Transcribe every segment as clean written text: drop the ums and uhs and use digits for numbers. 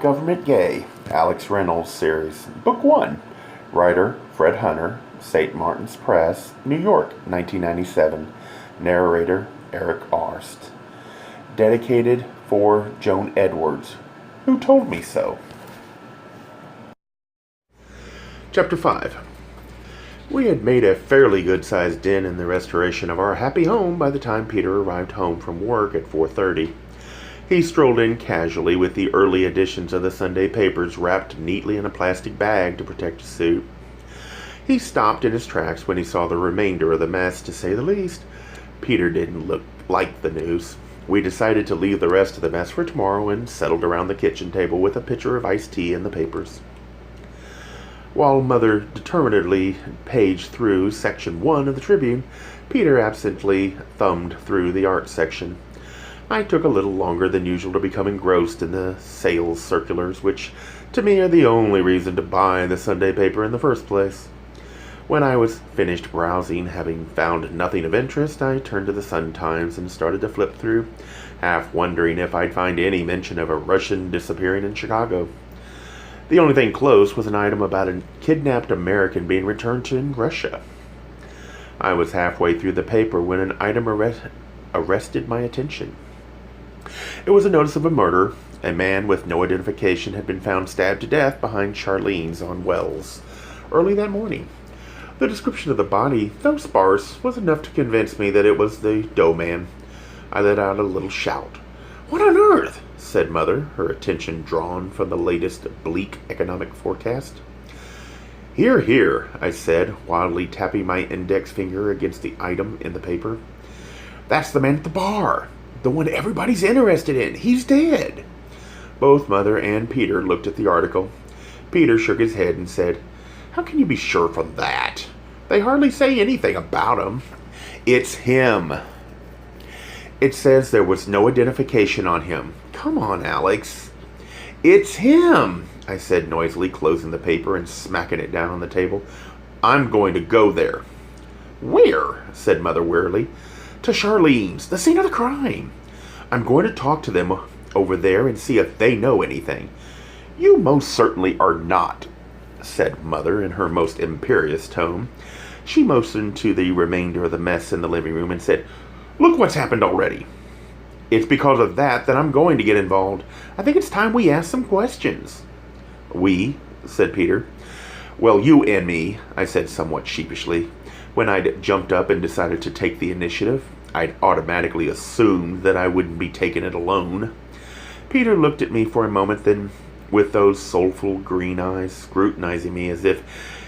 Government Gay, Alex Reynolds series, Book 1. Writer, Fred Hunter, St. Martin's Press, New York, 1997. Narrator, Eric Arst. Dedicated for Joan Edwards, who told me so. Chapter 5. We had made a fairly good-sized dent in the restoration of our happy home by the time Peter arrived home from work at 4:30. He strolled in casually with the early editions of the Sunday papers wrapped neatly in a plastic bag to protect his suit. He stopped in his tracks when he saw the remainder of the mess, to say the least. Peter didn't look like the news. We decided to leave the rest of the mess for tomorrow and settled around the kitchen table with a pitcher of iced tea and the papers. While Mother determinedly paged through Section 1 of the Tribune, Peter absently thumbed through the art section. I took a little longer than usual to become engrossed in the sales circulars, which to me are the only reason to buy the Sunday paper in the first place. When I was finished browsing, having found nothing of interest, I turned to the Sun-Times and started to flip through, half wondering if I'd find any mention of a Russian disappearing in Chicago. The only thing close was an item about a kidnapped American being returned to Russia. I was halfway through the paper when an item arrested my attention. It was a notice of a murder. A man with no identification had been found stabbed to death behind Charlene's on Wells early that morning. The description of the body, though sparse, was enough to convince me that it was the dough man. I let out a little shout. "What on earth?" said Mother, her attention drawn from the latest bleak economic forecast. "Here, here," I said, wildly tapping my index finger against the item in the paper. "That's the man at the bar. The one everybody's interested in. He's dead." Both Mother and Peter looked at the article. Peter shook his head and said, "How can you be sure from that? They hardly say anything about him." "It's him. It says there was no identification on him." "Come on, Alex." "It's him," I said noisily, closing the paper and smacking it down on the table. "I'm going to go there." "Where?" said Mother wearily. "To Charlene's, the scene of the crime. I'm going to talk to them over there and see if they know anything." "You most certainly are not," said Mother in her most imperious tone. She motioned to the remainder of the mess in the living room and said, "Look what's happened already. It's because of that I'm going to get involved. I think it's time we ask some questions." "We?" said Peter. "Well, you and me," I said somewhat sheepishly. When I'd jumped up and decided to take the initiative, I'd automatically assumed that I wouldn't be taking it alone. Peter looked at me for a moment, then, with those soulful green eyes, scrutinizing me as if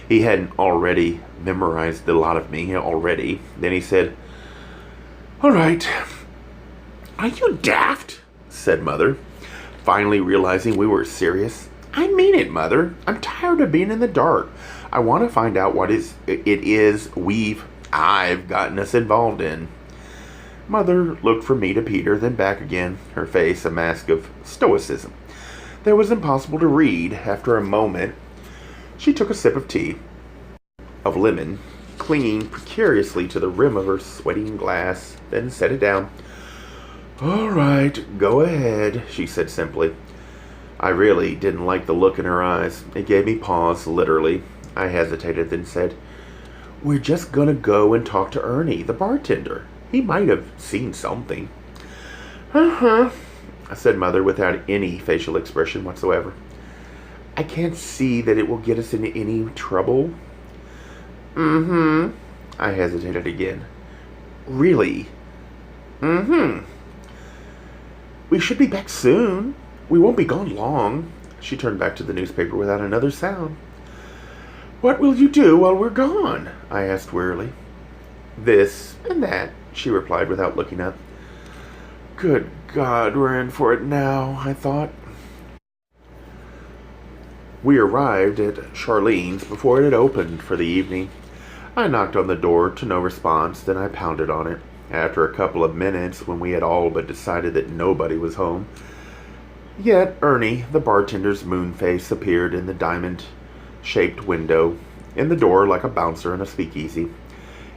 he hadn't already memorized a lot of me already. Then he said, "All right." "Are you daft?" said Mother, finally realizing we were serious. "I mean it, Mother. I'm tired of being in the dark. I want to find out what it is I've gotten us involved in." Mother looked from me to Peter, then back again, her face a mask of stoicism that was impossible to read. After a moment, she took a sip of tea, of lemon, clinging precariously to the rim of her sweating glass, then set it down. "All right, go ahead," she said simply. I really didn't like the look in her eyes. It gave me pause, literally. I hesitated, then said, "We're just gonna go and talk to Ernie, the bartender. He might have seen something." "Uh-huh," said Mother without any facial expression whatsoever. "I can't see that it will get us into any trouble." "Mm-hmm." I hesitated again. "Really?" "Mm-hmm." "We should be back soon. We won't be gone long." She turned back to the newspaper without another sound. "What will you do while we're gone?" I asked wearily. "This and that," she replied without looking up. Good God, we're in for it now, I thought. We arrived at Charlene's before it had opened for the evening. I knocked on the door to no response, then I pounded on it. After a couple of minutes, when we had all but decided that nobody was home, yet Ernie, the bartender's moon face, appeared in the diamond-shaped window, in the door like a bouncer in a speakeasy.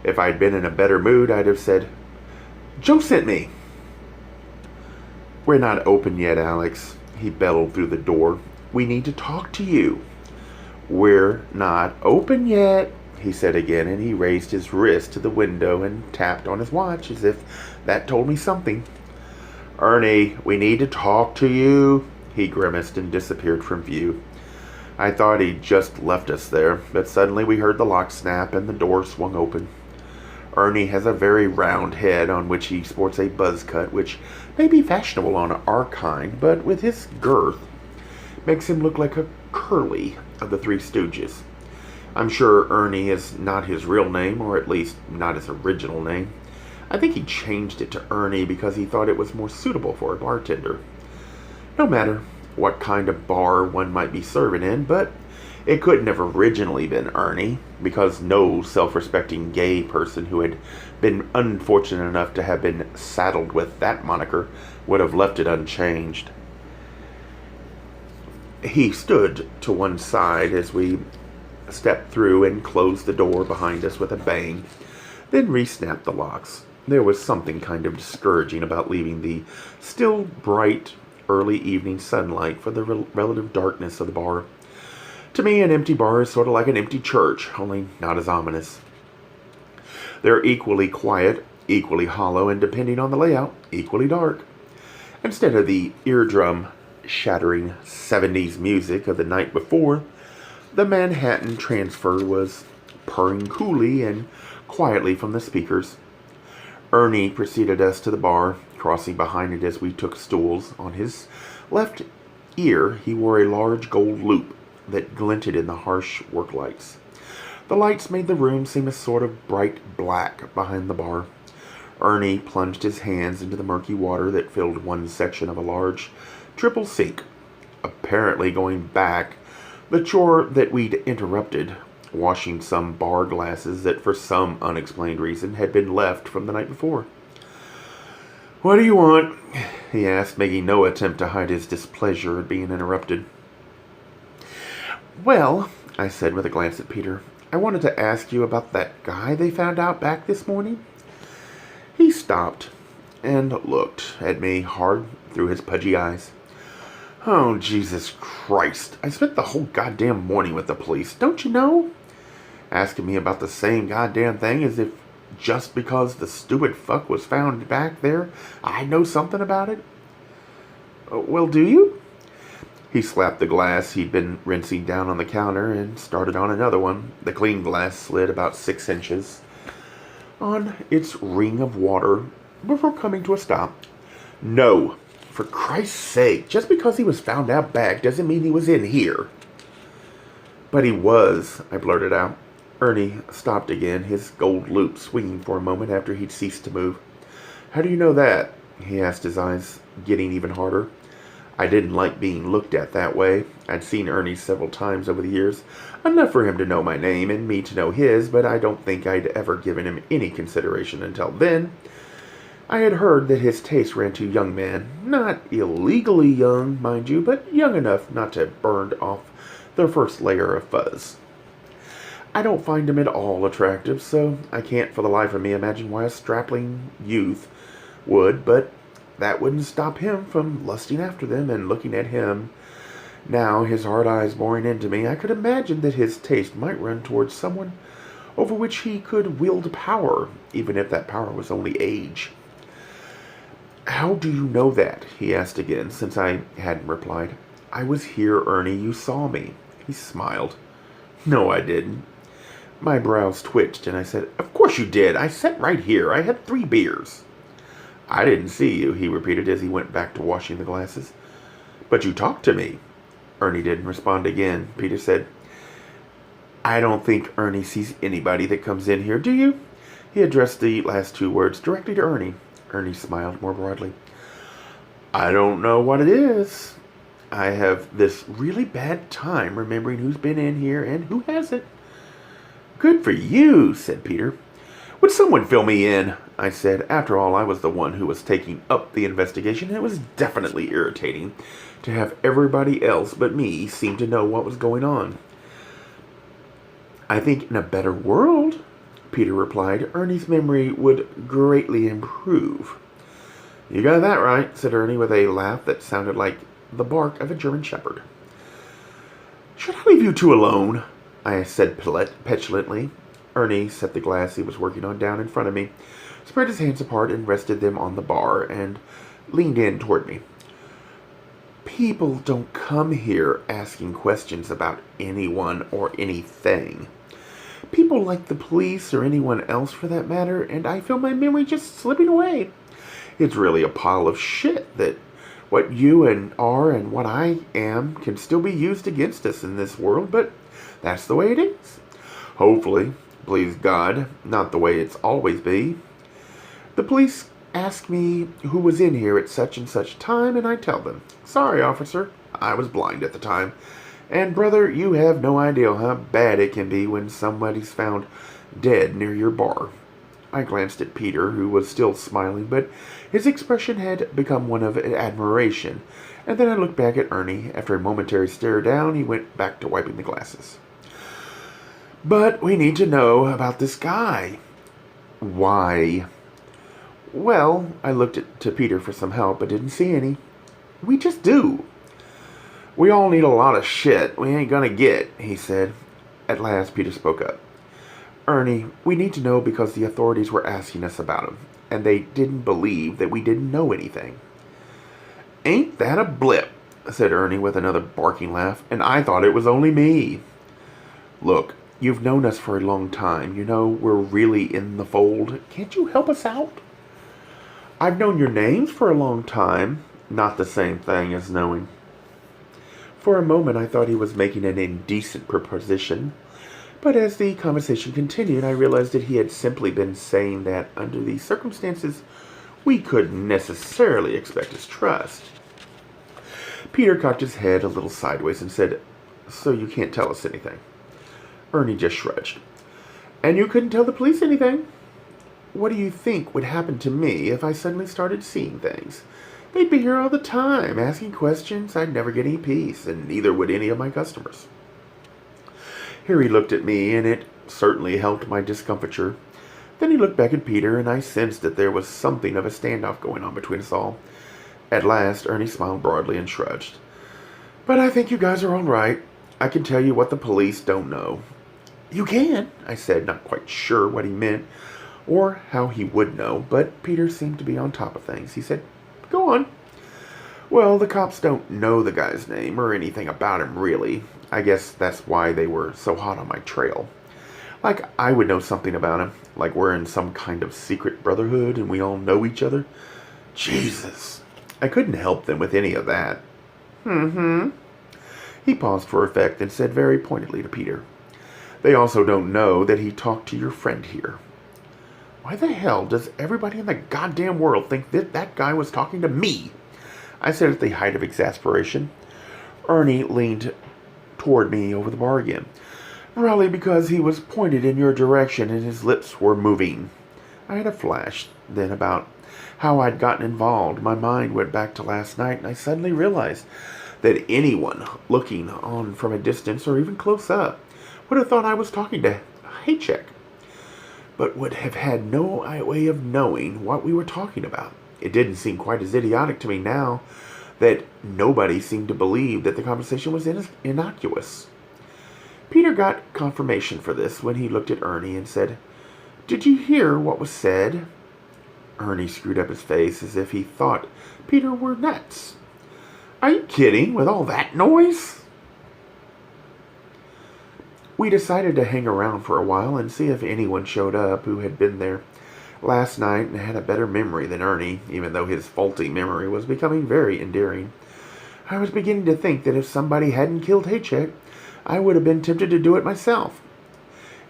If I'd been in a better mood, I'd have said, "Joe sent me." "We're not open yet, Alex. he bellowed through the door. "We need to talk to you." "We're not open yet," he said again, and he raised his wrist to the window and tapped on his watch as if that told me something. "Ernie, we need to talk to you." He grimaced and disappeared from view. I thought he'd just left us there, but suddenly we heard the lock snap and the door swung open. Ernie has a very round head on which he sports a buzz cut, which may be fashionable on our kind, but with his girth, makes him look like a Curly of the Three Stooges. I'm sure Ernie is not his real name, or at least not his original name. I think he changed it to Ernie because he thought it was more suitable for a bartender. No matter what kind of bar one might be serving in, but it couldn't have originally been Ernie, because no self-respecting gay person who had been unfortunate enough to have been saddled with that moniker would have left it unchanged. He stood to one side as we stepped through and closed the door behind us with a bang, then re-snapped the locks. There was something kind of discouraging about leaving the still bright early evening sunlight for the relative darkness of the bar. To me, an empty bar is sort of like an empty church, only not as ominous. They're equally quiet, equally hollow, and depending on the layout, equally dark. Instead of the eardrum shattering 70s music of the night before, the Manhattan transfer was purring coolly and quietly from the speakers. Ernie preceded us to the bar, crossing behind it as we took stools. On his left ear, he wore a large gold loop that glinted in the harsh work lights. The lights made the room seem a sort of bright black behind the bar. Ernie plunged his hands into the murky water that filled one section of a large triple sink, apparently going back the chore that we'd interrupted, washing some bar glasses that for some unexplained reason had been left from the night before. "What do you want?" he asked, making no attempt to hide his displeasure at being interrupted. "Well," I said with a glance at Peter, "I wanted to ask you about that guy they found out back this morning." He stopped and looked at me hard through his pudgy eyes. "Oh, Jesus Christ. I spent the whole goddamn morning with the police, don't you know? Asking me about the same goddamn thing as if just because the stupid fuck was found back there, I know something about it." "Well, do you?" He slapped the glass he'd been rinsing down on the counter and started on another one. The clean glass slid about 6 inches on its ring of water before coming to a stop. "No. For Christ's sake, just because he was found out back doesn't mean he was in here." "But he was," I blurted out. Ernie stopped again, his gold loop swinging for a moment after he'd ceased to move. "How do you know that?" he asked, his eyes getting even harder. I didn't like being looked at that way. I'd seen Ernie several times over the years, enough for him to know my name and me to know his, but I don't think I'd ever given him any consideration until then. I had heard that his taste ran to young men, not illegally young, mind you, but young enough not to have burned off their first layer of fuzz. I don't find him at all attractive, so I can't for the life of me imagine why a strapling youth would, but that wouldn't stop him from lusting after them and looking at him. Now, his hard eyes boring into me, I could imagine that his taste might run towards someone over which he could wield power, even if that power was only age. "How do you know that?" he asked again, since I hadn't replied. "I was here, Ernie. You saw me." He smiled. "No, I didn't." My brows twitched, and I said, "Of course you did. I sat right here. I had 3 beers." "I didn't see you," he repeated as he went back to washing the glasses. "But you talked to me." Ernie didn't respond again. Peter said, "I don't think Ernie sees anybody that comes in here, do you?" He addressed the last 2 words directly to Ernie. Ernie smiled more broadly. "I don't know what it is. I have this really bad time remembering who's been in here and who hasn't." "Good for you," said Peter. "Would someone fill me in?" I said. After all, I was the one who was taking up the investigation, and it was definitely irritating to have everybody else but me seem to know what was going on. "I think in a better world," Peter replied, "Ernie's memory would greatly improve." "You got that right," said Ernie with a laugh that sounded like the bark of a German shepherd. "Should I leave you two alone?" I said petulantly. Ernie set the glass he was working on down in front of me, spread his hands apart and rested them on the bar, and leaned in toward me. "People don't come here asking questions about anyone or anything. People like the police or anyone else for that matter, and I feel my memory just slipping away. It's really a pile of shit that what you are and what I am can still be used against us in this world, but that's the way it is. Hopefully, please God, not the way it's always be. The police ask me who was in here at such and such time, and I tell them, 'Sorry, officer, I was blind at the time.' And, brother, you have no idea how bad it can be when somebody's found dead near your bar." I glanced at Peter, who was still smiling, but his expression had become one of admiration, and then I looked back at Ernie. After a momentary stare down, he went back to wiping the glasses. "But we need to know about this guy." "Why?" "Well," I looked to Peter for some help, but didn't see any. "We just do. We all need a lot of shit we ain't gonna get," he said. At last, Peter spoke up. "Ernie, we need to know because the authorities were asking us about him, and they didn't believe that we didn't know anything." "Ain't that a blip?" said Ernie with another barking laugh, "and I thought it was only me." "Look, you've known us for a long time. You know we're really in the fold. Can't you help us out?" "I've known your names for a long time." "Not the same thing as knowing." For a moment I thought he was making an indecent proposition, but as the conversation continued, I realized that he had simply been saying that under these circumstances we couldn't necessarily expect his trust. Peter cocked his head a little sideways and said, "So you can't tell us anything?" Ernie just shrugged. "And you couldn't tell the police anything?" "What do you think would happen to me if I suddenly started seeing things? They'd be here all the time, asking questions. I'd never get any peace, and neither would any of my customers." Here he looked at me, and it certainly helped my discomfiture. Then he looked back at Peter, and I sensed that there was something of a standoff going on between us all. At last, Ernie smiled broadly and shrugged. "But I think you guys are all right. I can tell you what the police don't know." "You can," I said, not quite sure what he meant or how he would know, but Peter seemed to be on top of things. He said, "Go on." "Well, the cops don't know the guy's name or anything about him, really. I guess that's why they were so hot on my trail. Like I would know something about him, like we're in some kind of secret brotherhood and we all know each other. Jesus, I couldn't help them with any of that." "Mm-hmm." He paused for effect and said very pointedly to Peter, "They also don't know that he talked to your friend here." Why the hell does everybody in the goddamn world think that that guy was talking to me? I said at the height of exasperation. Ernie leaned toward me over the bar again. "Probably because he was pointed in your direction and his lips were moving." I had a flash then about how I'd gotten involved. My mind went back to last night, and I suddenly realized that anyone looking on from a distance or even close up would have thought I was talking to Haycheck, but would have had no way of knowing what we were talking about. It didn't seem quite as idiotic to me now that nobody seemed to believe that the conversation was innocuous. Peter got confirmation for this when he looked at Ernie and said, "Did you hear what was said?" Ernie screwed up his face as if he thought Peter were nuts. "Are you kidding with all that noise?" We decided to hang around for a while and see if anyone showed up who had been there last night and had a better memory than Ernie, even though his faulty memory was becoming very endearing. I was beginning to think that if somebody hadn't killed Haycheck, I would have been tempted to do it myself.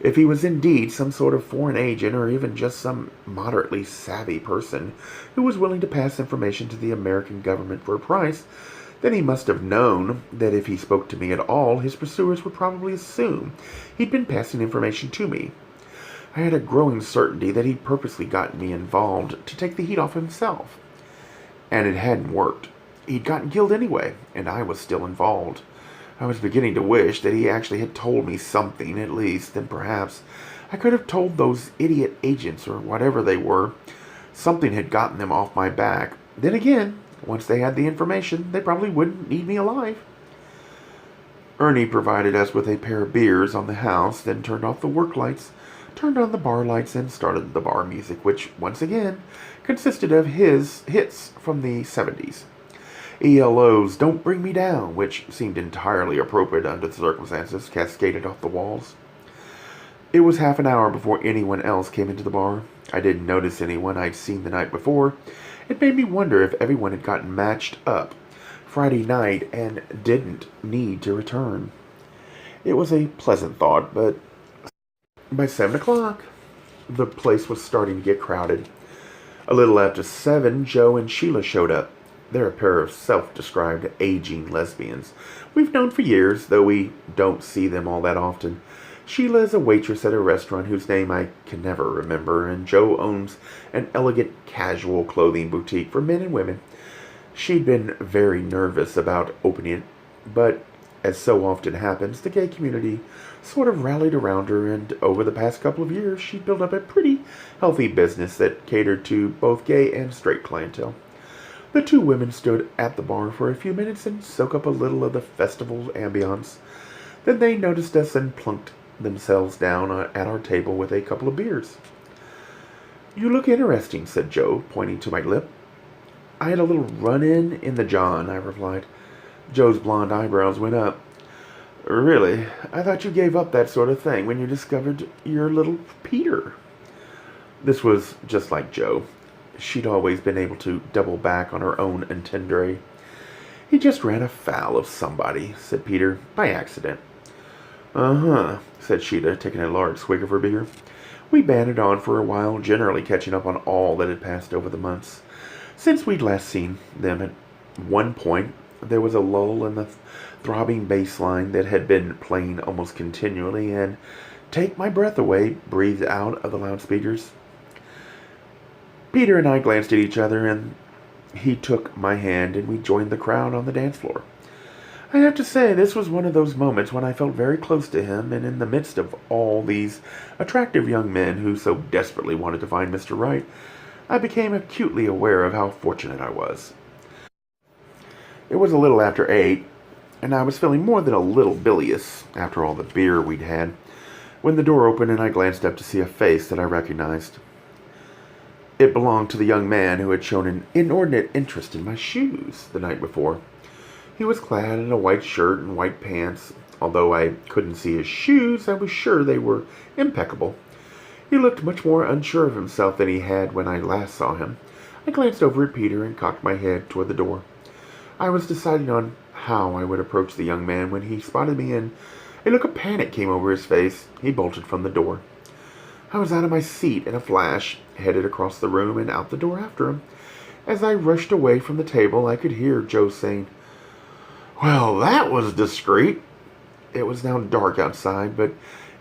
If he was indeed some sort of foreign agent or even just some moderately savvy person who was willing to pass information to the American government for a price, then he must have known that if he spoke to me at all, his pursuers would probably assume he'd been passing information to me. I had a growing certainty that he'd purposely gotten me involved to take the heat off himself. And it hadn't worked. He'd gotten killed anyway, and I was still involved. I was beginning to wish that he actually had told me something, at least, then perhaps I could have told those idiot agents, or whatever they were. Something had gotten them off my back. Then again, Once they had the information, they probably wouldn't need me alive. Ernie provided us with a pair of beers on the house, then turned off the work lights, turned on the bar lights, and started the bar music, which, once again, consisted of his hits from the 70s. ELO's Don't Bring Me Down, which seemed entirely appropriate under the circumstances, cascaded off the walls. It was half an hour before anyone else came into the bar. I didn't notice anyone I'd seen the night before. It made me wonder if everyone had gotten matched up Friday night and didn't need to return. It was a pleasant thought, but by 7 o'clock, the place was starting to get crowded. A little after 7, Joe and Sheila showed up. They're a pair of self-described aging lesbians we've known for years, though we don't see them all that often. Sheila is a waitress at a restaurant whose name I can never remember, and Joe owns an elegant casual clothing boutique for men and women. She'd been very nervous about opening it, but as so often happens, the gay community sort of rallied around her, and over the past couple of years, she'd built up a pretty healthy business that catered to both gay and straight clientele. The two women stood at the bar for a few minutes and soaked up a little of the festival ambiance. Then they noticed us and plunked themselves down at our table with a couple of beers. "You look interesting," said Joe, pointing to my lip. "I had a little run-in in the John," I replied. Joe's blonde eyebrows went up. "Really? I thought you gave up that sort of thing when you discovered your little Peter." This was just like Joe. She'd always been able to double back on her own entendre. "He just ran afoul of somebody," said Peter, "by accident." "Uh-huh," said Sheila, taking a large swig of her beer. We banded on for a while, generally catching up on all that had passed over the months. Since we'd last seen them at one point, there was a lull in the throbbing bass line that had been playing almost continually, and "Take My Breath Away" breathed out of the loudspeakers. Peter and I glanced at each other, and he took my hand, and we joined the crowd on the dance floor. I have to say, this was one of those moments when I felt very close to him, and in the midst of all these attractive young men who so desperately wanted to find Mr. Right, I became acutely aware of how fortunate I was. It was a little after 8, and I was feeling more than a little bilious after all the beer we'd had, when the door opened and I glanced up to see a face that I recognized. It belonged to the young man who had shown an inordinate interest in my shoes the night before. He was clad in a white shirt and white pants. Although I couldn't see his shoes, I was sure they were impeccable. He looked much more unsure of himself than he had when I last saw him. I glanced over at Peter and cocked my head toward the door. I was deciding on how I would approach the young man when he spotted me, and a look of panic came over his face. He bolted from the door. I was out of my seat in a flash, headed across the room and out the door after him. As I rushed away from the table, I could hear Joe saying, "Well, that was discreet." It was now dark outside, but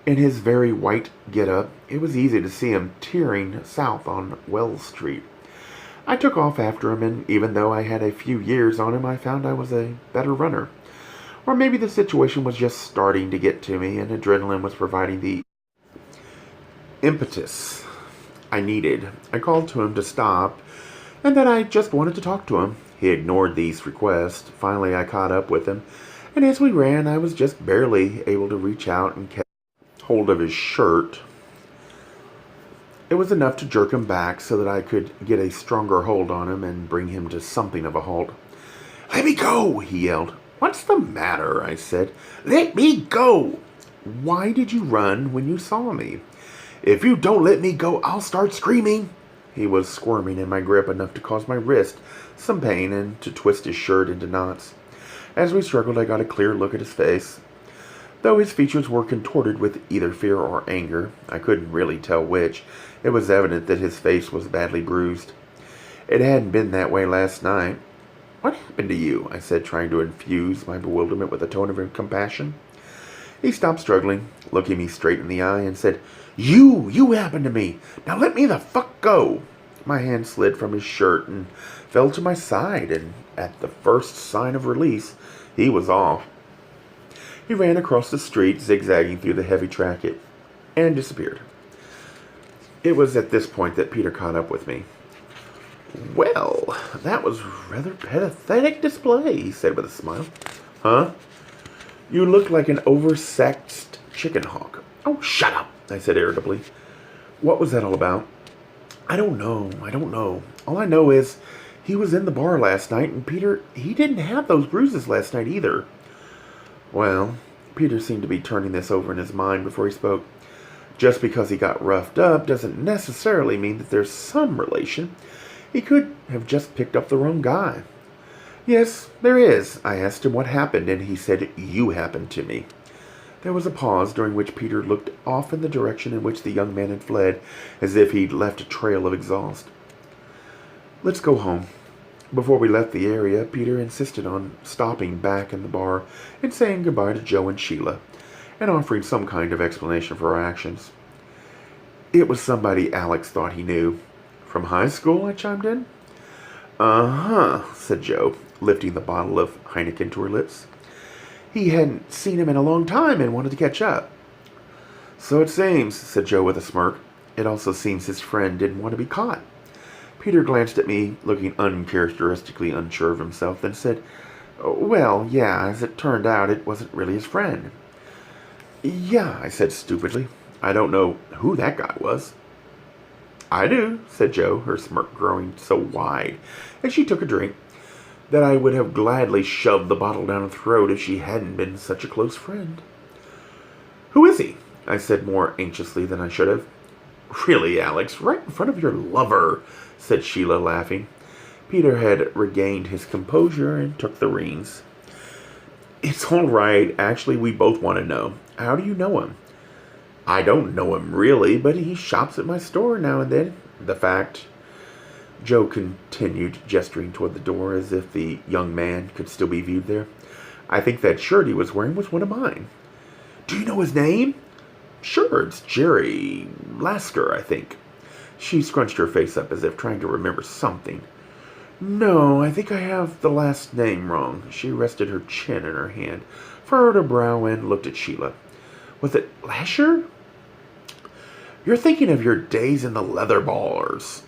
in his very white get-up, it was easy to see him tearing south on Wells Street. I took off after him, and even though I had a few years on him, I found I was a better runner. Or maybe the situation was just starting to get to me, and adrenaline was providing the impetus I needed. I called to him to stop, and that I just wanted to talk to him. He ignored these requests. Finally, I caught up with him, and as we ran, I was just barely able to reach out and catch hold of his shirt. It was enough to jerk him back so that I could get a stronger hold on him and bring him to something of a halt. "Let me go!" he yelled. "What's the matter?" I said. "Let me go!" "Why did you run when you saw me?" "If you don't let me go, I'll start screaming." He was squirming in my grip enough to cause my wrist some pain and to twist his shirt into knots. As we struggled, I got a clear look at his face. Though his features were contorted with either fear or anger, I couldn't really tell which. It was evident that his face was badly bruised. It hadn't been that way last night. "What happened to you?" I said, trying to infuse my bewilderment with a tone of compassion. He stopped struggling, looking me straight in the eye, and said, You happened to me. Now let me the fuck go." My hand slid from his shirt and fell to my side, and at the first sign of release, he was off. He ran across the street, zigzagging through the heavy traffic, and disappeared. It was at this point that Peter caught up with me. Well, that was rather pathetic display, he said with a smile. Huh? You look like an oversexed chicken hawk. Oh, shut up, I said irritably. What was that all about? I don't know. All I know is he was in the bar last night, and Peter, he didn't have those bruises last night either. Well, Peter seemed to be turning this over in his mind before he spoke. Just because he got roughed up doesn't necessarily mean that there's some relation. He could have just picked up the wrong guy. Yes, there is. I asked him what happened, and he said, you happened to me. There was a pause, during which Peter looked off in the direction in which the young man had fled, as if he'd left a trail of exhaust. Let's go home. Before we left the area, Peter insisted on stopping back in the bar and saying goodbye to Joe and Sheila, and offering some kind of explanation for our actions. It was somebody Alex thought he knew. From high school, I chimed in. Uh-huh, said Joe, lifting the bottle of Heineken to her lips. He hadn't seen him in a long time and wanted to catch up. So it seems, said Joe with a smirk. It also seems his friend didn't want to be caught. Peter glanced at me, looking uncharacteristically unsure of himself, then said, well, yeah, as it turned out, it wasn't really his friend. Yeah, I said stupidly. I don't know who that guy was. I do, said Joe, her smirk growing so wide as she took a drink that I would have gladly shoved the bottle down her throat if she hadn't been such a close friend. Who is he? I said more anxiously than I should have. Really, Alex, right in front of your lover, said Sheila, laughing. Peter had regained his composure and took the reins. It's all right. Actually, we both want to know. How do you know him? I don't know him really, but he shops at my store now and then. The fact... Joe continued, gesturing toward the door as if the young man could still be viewed there. I think that shirt he was wearing was one of mine. Do you know his name? Sure, it's Jerry Lasker, I think. She scrunched her face up as if trying to remember something. No, I think I have the last name wrong. She rested her chin in her hand, furrowed her brow, and looked at Sheila. Was it Lasher? You're thinking of your days in the leather bars.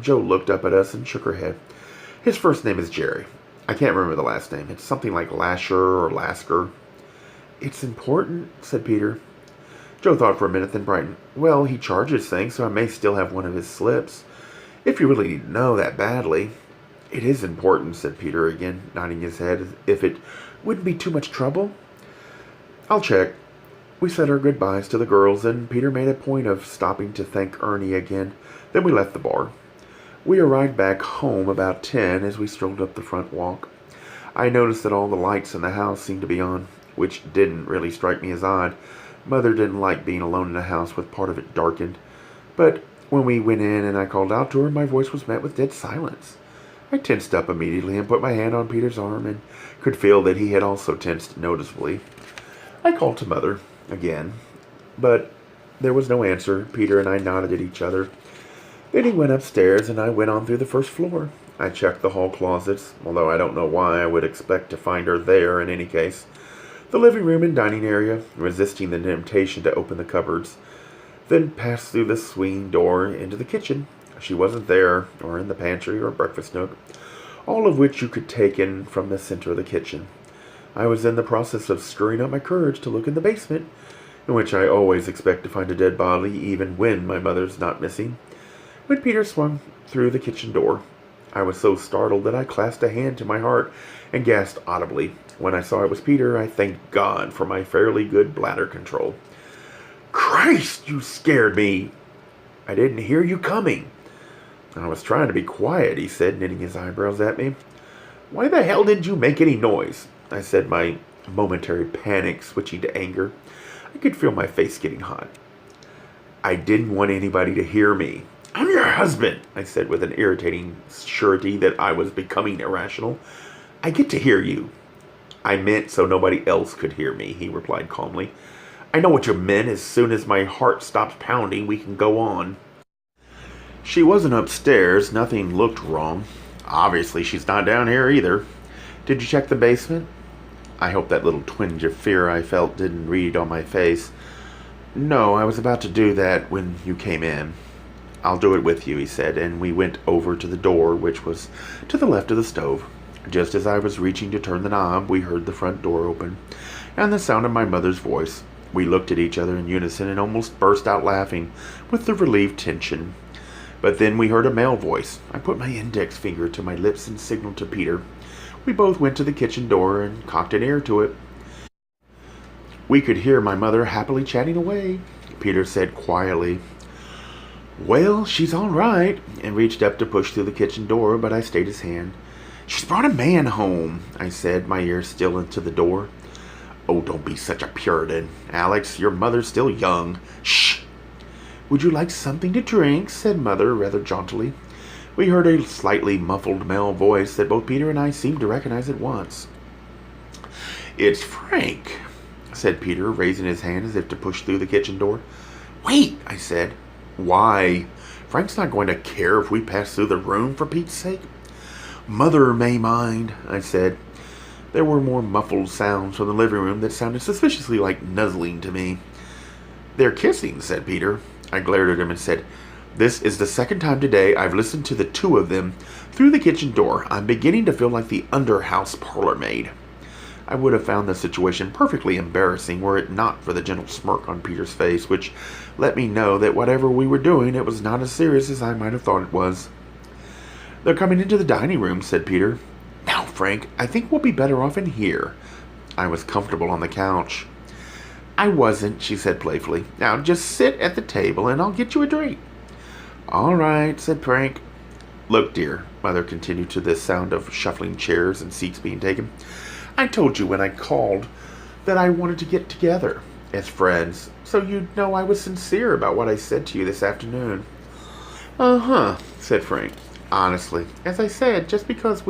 Joe looked up at us and shook her head. His first name is Jerry. I can't remember the last name. It's something like Lasher or Lasker. It's important, said Peter. Joe thought for a minute, then brightened. Well, he charges things, so I may still have one of his slips. If you really need to know that badly. It is important, said Peter again, nodding his head as if it wouldn't be too much trouble. I'll check. We said our goodbyes to the girls, and Peter made a point of stopping to thank Ernie again. Then we left the bar. We arrived back home about 10 as we strolled up the front walk. I noticed that all the lights in the house seemed to be on, which didn't really strike me as odd. Mother didn't like being alone in a house with part of it darkened. But when we went in and I called out to her, my voice was met with dead silence. I tensed up immediately and put my hand on Peter's arm and could feel that he had also tensed noticeably. I called to Mother again, but there was no answer. Peter and I nodded at each other. Then he went upstairs, and I went on through the first floor. I checked the hall closets, although I don't know why I would expect to find her there in any case. The living room and dining area, resisting the temptation to open the cupboards. Then passed through the swinging door into the kitchen. She wasn't there, or in the pantry or breakfast nook, all of which you could take in from the center of the kitchen. I was in the process of screwing up my courage to look in the basement, in which I always expect to find a dead body, even when my mother's not missing, when Peter swung through the kitchen door. I was so startled that I clasped a hand to my heart and gasped audibly. When I saw it was Peter, I thanked God for my fairly good bladder control. Christ, you scared me. I didn't hear you coming. I was trying to be quiet, he said, knitting his eyebrows at me. Why the hell didn't you make any noise? I said, my momentary panic switching to anger. I could feel my face getting hot. I didn't want anybody to hear me. I'm your husband, I said with an irritating surety that I was becoming irrational. I get to hear you. I meant so nobody else could hear me, he replied calmly. I know what you meant. As soon as my heart stops pounding, we can go on. She wasn't upstairs. Nothing looked wrong. Obviously, she's not down here either. Did you check the basement? I hope that little twinge of fear I felt didn't read on my face. No, I was about to do that when you came in. I'll do it with you, he said, and we went over to the door, which was to the left of the stove. Just as I was reaching to turn the knob, we heard the front door open, and the sound of my mother's voice. We looked at each other in unison and almost burst out laughing with the relieved tension. But then we heard a male voice. I put my index finger to my lips and signaled to Peter. We both went to the kitchen door and cocked an ear to it. We could hear my mother happily chatting away. Peter said quietly, "Well, she's all right," and reached up to push through the kitchen door, but I stayed his hand. "She's brought a man home," I said, my ear still into the door. "Oh, don't be such a Puritan, Alex. Your mother's still young." "Shh!" "Would you like something to drink?" said Mother rather jauntily. We heard a slightly muffled male voice that both Peter and I seemed to recognize at once. "It's Frank," said Peter, raising his hand as if to push through the kitchen door. "Wait," I said. "Why? Frank's not going to care if we pass through the room, for Pete's sake." "Mother may mind," I said. There were more muffled sounds from the living room that sounded suspiciously like nuzzling to me. "They're kissing," said Peter. I glared at him and said, "This is the second time today I've listened to the two of them through the kitchen door. I'm beginning to feel like the under-house parlor maid." I would have found the situation perfectly embarrassing were it not for the gentle smirk on Peter's face, which let me know that whatever we were doing, it was not as serious as I might have thought it was. "They're coming into the dining room," said Peter. "Now, Frank, I think we'll be better off in here." I was comfortable on the couch. "I wasn't," she said playfully. "Now just sit at the table and I'll get you a drink." "All right," said Frank. "Look, dear," Mother continued to the sound of shuffling chairs and seats being taken. "I told you when I called that I wanted to get together as friends, so you'd know I was sincere about what I said to you this afternoon." "Uh-huh," said Frank. "Honestly, as I said, just because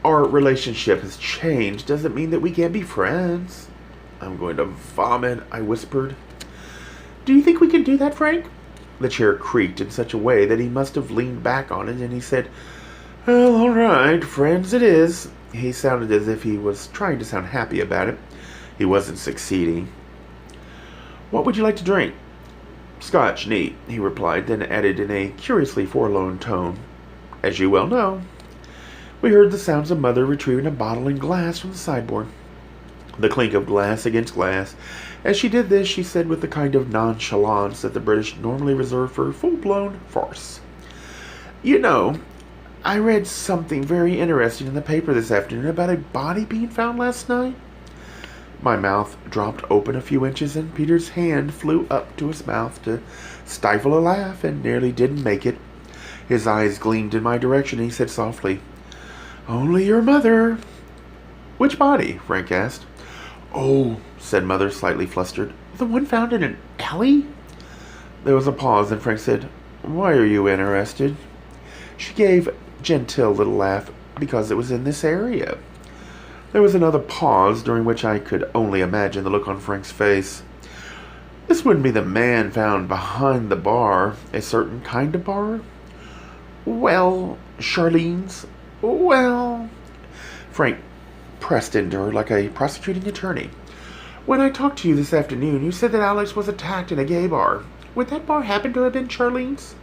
our relationship has changed doesn't mean that we can't be friends." "I'm going to vomit," I whispered. "Do you think we can do that, Frank?" The chair creaked in such a way that he must have leaned back on it, and he said, "Well, all right, friends it is." He sounded as if he was trying to sound happy about it. He wasn't succeeding. "What would you like to drink?" "Scotch, neat," he replied, then added in a curiously forlorn tone, "As you well know." We heard the sounds of Mother retrieving a bottle and glass from the sideboard. The clink of glass against glass. As she did this, she said with the kind of nonchalance that the British normally reserve for full-blown farce, "You know, I read something very interesting in the paper this afternoon about a body being found last night." My mouth dropped open a few inches, and Peter's hand flew up to his mouth to stifle a laugh and nearly didn't make it. His eyes gleamed in my direction, and he said softly, "Only your mother." "Which body?" Frank asked. "Oh," said Mother, slightly flustered. "The one found in an alley?" There was a pause, and Frank said, "Why are you interested?" She gave a genteel little laugh. "Because it was in this area." There was another pause, during which I could only imagine the look on Frank's face. "This wouldn't be the man found behind the bar. A certain kind of bar?" "Well, Charlene's. Well..." Frank pressed into her like a prosecuting attorney. "When I talked to you this afternoon, you said that Alex was attacked in a gay bar. Would that bar happen to have been Charlene's?"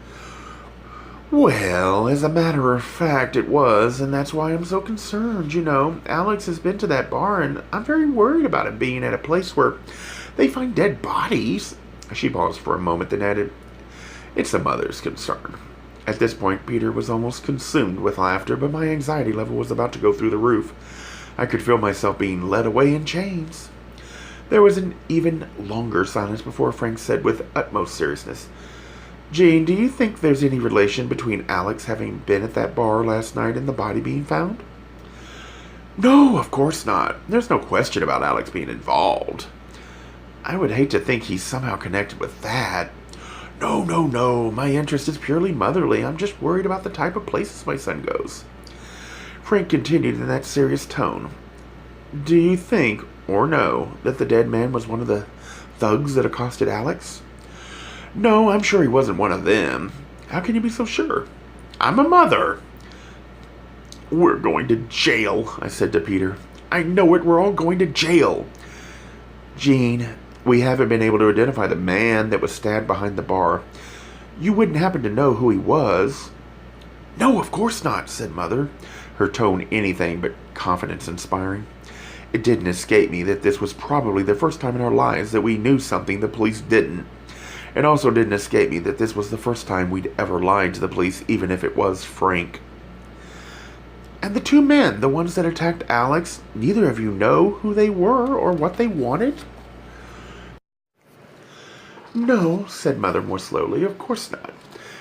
"Well, as a matter of fact, it was, and that's why I'm so concerned. You know, Alex has been to that bar, and I'm very worried about him being at a place where they find dead bodies." She paused for a moment, then added, "It's a mother's concern." At this point, Peter was almost consumed with laughter, but my anxiety level was about to go through the roof. I could feel myself being led away in chains. There was an even longer silence before Frank said with utmost seriousness, "Jean, do you think there's any relation between Alex having been at that bar last night and the body being found?" "No, of course not. There's no question about Alex being involved." "I would hate to think he's somehow connected with that." No. My interest is purely motherly. I'm just worried about the type of places my son goes." Frank continued in that serious tone. "Do you think, or know, that the dead man was one of the thugs that accosted Alex?" "No, I'm sure he wasn't one of them." "How can you be so sure?" "I'm a mother." "We're going to jail," I said to Peter. "I know it. We're all going to jail." "Jean, We haven't been able to identify the man that was stabbed behind the bar. You wouldn't happen to know who he was?" "No, of course not," said Mother, her tone anything but confidence-inspiring. It didn't escape me that this was probably the first time in our lives that we knew something the police didn't. It also didn't escape me that this was the first time we'd ever lied to the police, even if it was Frank. "And the two men, the ones that attacked Alex, neither of you know who they were or what they wanted?" "No," said Mother more slowly, "of course not.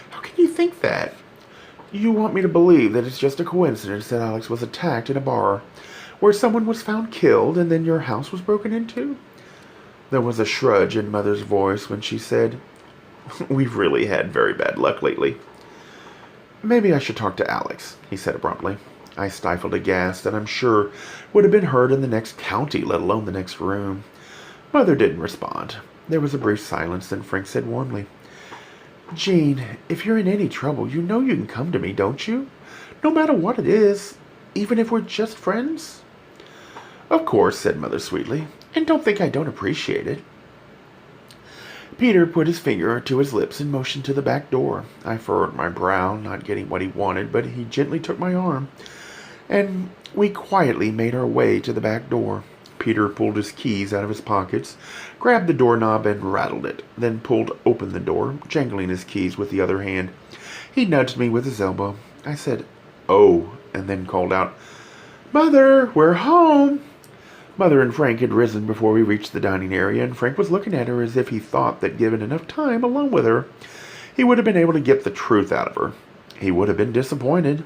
How can you think that? You want me to believe that it's just a coincidence that Alex was attacked in a bar where someone was found killed and then your house was broken into?" There was a shrug in Mother's voice when she said, "We've really had very bad luck lately." "Maybe I should talk to Alex," he said abruptly. I stifled a gasp that I'm sure would have been heard in the next county, let alone the next room. Mother didn't respond. There was a brief silence, then Frank said warmly, "Jean, if you're in any trouble, you know you can come to me, don't you? No matter what it is, even if we're just friends?" "Of course," said Mother sweetly, "and don't think I don't appreciate it." Peter put his finger to his lips and motioned to the back door. I furrowed my brow, not getting what he wanted, but he gently took my arm, and we quietly made our way to the back door. Peter pulled his keys out of his pockets, grabbed the doorknob and rattled it, then pulled open the door, jangling his keys with the other hand. He nudged me with his elbow. I said, "Oh," and then called out, "Mother, we're home." Mother and Frank had risen before we reached the dining area, and Frank was looking at her as if he thought that given enough time alone with her, he would have been able to get the truth out of her. He would have been disappointed.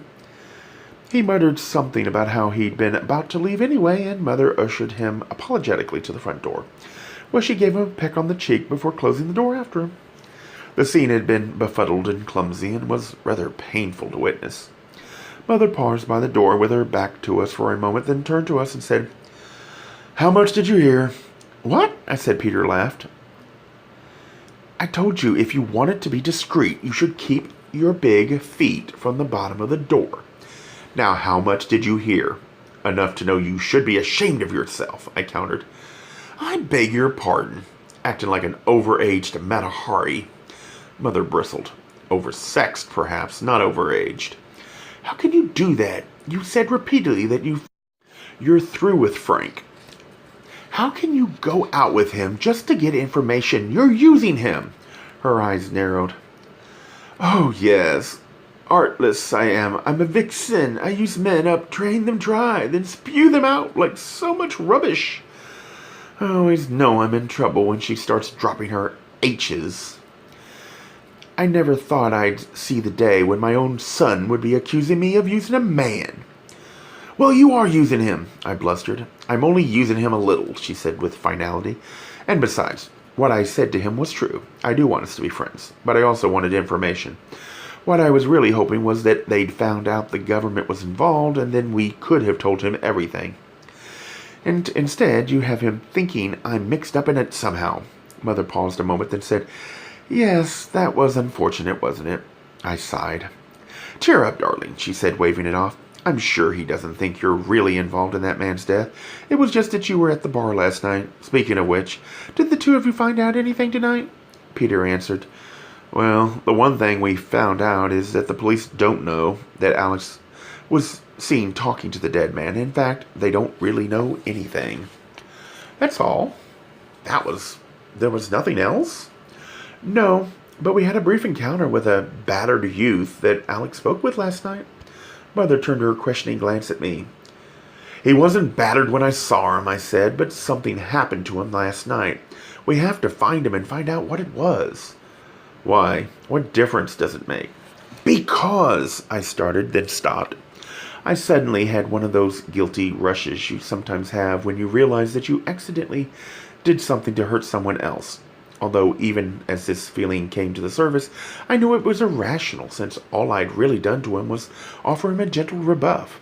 He muttered something about how he'd been about to leave anyway, and Mother ushered him apologetically to the front door, where she gave him a peck on the cheek before closing the door after him. The scene had been befuddled and clumsy, and was rather painful to witness. Mother paused by the door with her back to us for a moment, then turned to us and said, "How much did you hear?" "What?" I said. Peter laughed. "I told you if you wanted to be discreet, you should keep your big feet from the bottom of the door. Now, how much did you hear?" "Enough to know you should be ashamed of yourself," I countered. "I beg your pardon. Acting like an overaged Matahari." Mother bristled. "Oversexed, perhaps, not overaged." "How can you do that? You said repeatedly that you're through with Frank. How can you go out with him just to get information? You're using him." Her eyes narrowed. "Oh, yes. Artless I am. I'm a vixen. I use men up, drain them dry, then spew them out like so much rubbish. I always know I'm in trouble when she starts dropping her H's. I never thought I'd see the day when my own son would be accusing me of using a man." "Well, you are using him," I blustered. "I'm only using him a little," she said with finality. "And besides, what I said to him was true. I do want us to be friends, but I also wanted information. What I was really hoping was that they'd found out the government was involved, and then we could have told him everything. And instead, you have him thinking I'm mixed up in it somehow." Mother paused a moment, then said, "Yes, that was unfortunate, wasn't it?" I sighed. "Cheer up, darling," she said, waving it off. "I'm sure he doesn't think you're really involved in that man's death. It was just that you were at the bar last night. Speaking of which, did the two of you find out anything tonight?" Peter answered, "Well, the one thing we found out is that the police don't know that Alex was seen talking to the dead man. In fact, they don't really know anything." "That's all? There was nothing else?" "No, but we had a brief encounter with a battered youth that Alex spoke with last night." Mother turned her questioning glance at me. "He wasn't battered when I saw him," I said, "but something happened to him last night. We have to find him and find out what it was." "Why? What difference does it make?" "Because," I started, then stopped. I suddenly had one of those guilty rushes you sometimes have when you realize that you accidentally did something to hurt someone else. Although even as this feeling came to the surface, I knew it was irrational, since all I'd really done to him was offer him a gentle rebuff.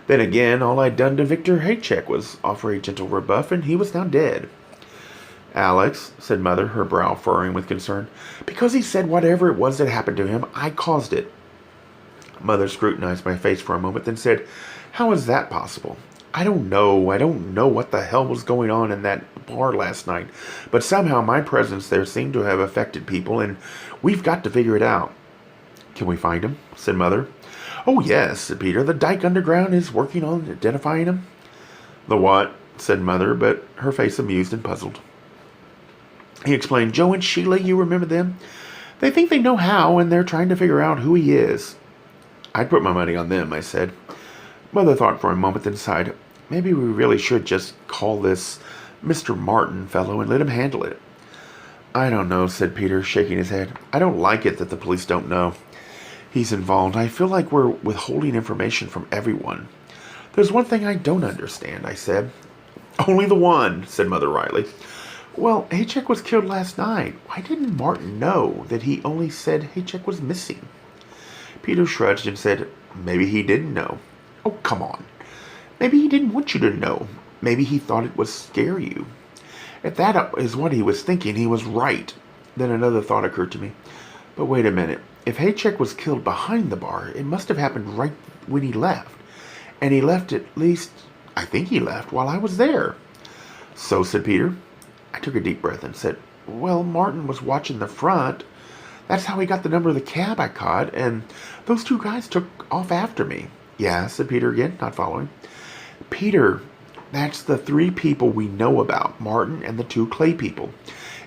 Then again, all I'd done to Victor Haycheck was offer a gentle rebuff, and he was now dead. "Alex," said Mother, her brow furrowing with concern, "because he said whatever it was that happened to him, I caused it." Mother scrutinized my face for a moment, then said, "How is that possible?" I don't know. I don't know what the hell was going on in that bar last night, but somehow my presence there seemed to have affected people, and we've got to figure it out. Can we find him? Said Mother. Oh, yes, said Peter. The Dyke Underground is working on identifying him. The what? Said Mother, but her face amused and puzzled. He explained, Joe and Sheila, you remember them? They think they know how, and they're trying to figure out who he is. I'd put my money on them, I said. Mother thought for a moment, then sighed. Maybe we really should just call this Mr. Martin fellow and let him handle it. I don't know, said Peter, shaking his head. I don't like it that the police don't know he's involved. I feel like we're withholding information from everyone. There's one thing I don't understand, I said. Only the one, said Mother Riley. Well, Haycheck was killed last night. Why didn't Martin know that he only said Haycheck was missing? Peter shrugged and said, maybe he didn't know. Oh, come on. Maybe he didn't want you to know. Maybe he thought it would scare you. If that is what he was thinking, he was right. Then another thought occurred to me. But wait a minute. If Haycheck was killed behind the bar, it must have happened right when he left. And he left at least, I think he left while I was there. So, said Peter. I took a deep breath and said, well, Martin was watching the front. That's how he got the number of the cab I caught, and those two guys took off after me. Yeah, said Peter again, not following. Peter, that's the three people we know about, Martin and the two Clay people.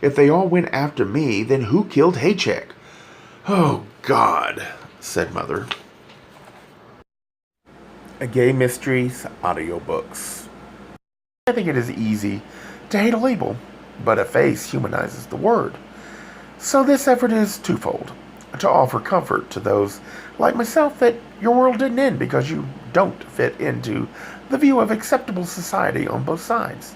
If they all went after me, then who killed Haycheck? Oh, God, said Mother. A Gay Mysteries audiobooks. I think it is easy to hate a label, but a face humanizes the word. So this effort is twofold. To offer comfort to those like myself that your world didn't end because you don't fit into the view of acceptable society on both sides.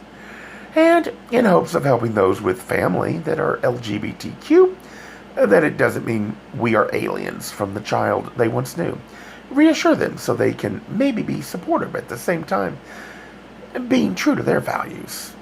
And in hopes of helping those with family that are LGBTQ, that it doesn't mean we are aliens from the child they once knew. Reassure them so they can maybe be supportive at the same time, being true to their values.